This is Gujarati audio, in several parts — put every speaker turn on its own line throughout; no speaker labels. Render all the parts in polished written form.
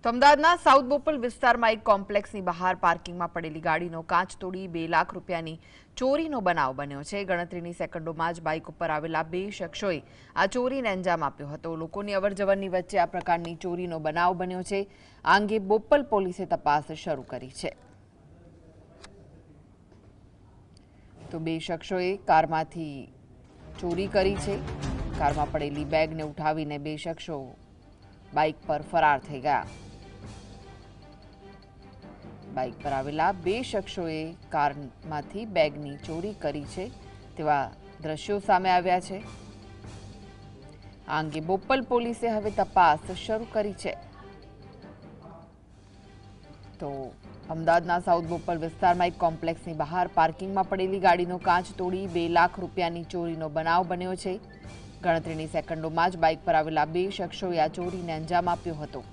તો અમદાવાદના સાઉથ બોપલ વિસ્તારમાં એક કોમ્પ્લેક્સની બહાર પાર્કિંગમાં પડેલી ગાડીનો કાચ તોડી 2 લાખ રૂપિયાની ચોરીનો બનાવ બન્યો છે। ગણતરીની સેકન્ડોમાં જ બાઇક ઉપર આવેલા 2 શખ્સોએ આ ચોરીને અંજામ આપ્યો હતો। લોકોની અવરજવરની વચ્ચે આ પ્રકારની ચોરીનો બનાવ બન્યો છે। આ અંગે બોપલ પોલીસે તપાસ શરૂ કરી છે। તો 2 શખ્સોએ કારમાંથી ચોરી કરી છે। કારમાં પડેલી બેગને ઉઠાવીને 2 શખ્સો બાઇક પર ફરાર થઈ ગયા। બાઇક પર આવેલા 2 શખ્સોએ કારમાંથી બેગની ચોરી કરી છે તેવા દ્રશ્યો સામે આવ્યા છે। આ અંગે બોપલ પોલીસે હવે તપાસ શરૂ કરી છે। તો અમદાવાદના સાઉથ બોપલ વિસ્તારમાં એક કોમ્પ્લેક્સની બહાર પાર્કિંગમાં પડેલી ગાડીનો કાચ તોડી 2 લાખ રૂપિયાની ચોરીનો બનાવ બન્યો છે। ગણતરીની સેકન્ડોમાં જ બાઇક પર આવેલા 2 શખ્સોએ આ ચોરીને અંજામ આપ્યો હતો।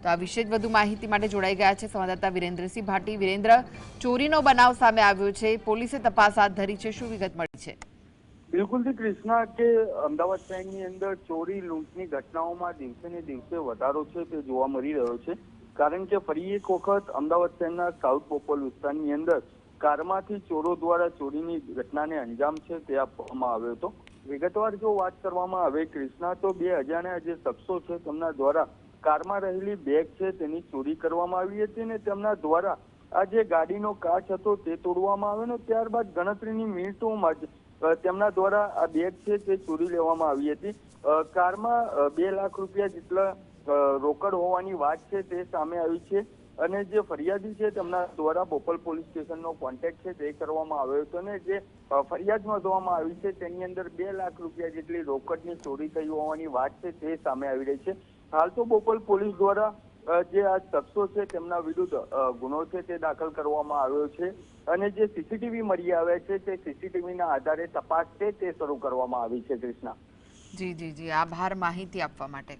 તો આ વિશે વધુ માહિતી માટે જોડાઈ ગયા છે સંવાદદાતા વિરેન્દ્રસિંહ ભાટી। વિરેન્દ્ર, ચોરીનો બનાવ સામે આવ્યો છે, પોલીસે તપાસ હાથ ધરી છે, શું વિગત મળી છે?
બિલકુલથી કૃષ્ણા, કે અમદાવાદ શહેરની અંદર ચોરી લૂંટની ઘટનાઓમાં દિવસે ને દિવસે વધારો છે તે જોવા મળી રહ્યો છે। કારણ કે ફરી એક વખત અમદાવાદ શહેરના સાઉથ બોપલ વિસ્તારની અંદર કારમાંથી ચોરો દ્વારા ચોરીની ઘટનાને અંજામ છે તે આપવામાં આવ્યો હતો। વિગતવાર જો વાત કરવામાં આવે કૃષ્ણા, તો 2 અજાણ્યા જે શખ્સો છે તેમના દ્વારા કારમાં રહેલી બેગ છે તેની ચોરી કરવામાં આવી હતી અને તેમના દ્વારા આ જે ગાડીનો કાચ હતો તે તોડવામાં આવ્યો। ત્યારબાદ ગણતરીની મિનિટોમાં જ તેમના દ્વારા આ બેગ છે તે ચોરી લેવામાં આવી હતી। કારમાં 2 લાખ રૂપિયા જેટલા રોકડ હોવાની વાત છે તે સામે આવી છે અને જે ફરિયાદી છે તેમના દ્વારા બોપલ પોલીસ સ્ટેશનનો કોન્ટેક્ટ છે તે કરવામાં આવ્યો હતો અને જે ફરિયાદ નોંધવામાં આવી છે તેની અંદર 2 લાખ રૂપિયા જેટલી રોકડની ચોરી થઈ હોવાની વાત છે તે સામે આવી રહી છે। હાલ તો બોપલ પોલીસ દ્વારા જે આ શખ્સો છે તેમના વિરુદ્ધ ગુનો છે તે દાખલ કરવામાં આવ્યો છે અને જે સીસીટીવી મળી આવ્યા છે તે સીસીટીવીના આધારે તપાસ છે તે શરૂ કરવામાં આવી છે। કૃષ્ણા,
જી, આભાર માહિતી આપવા માટે।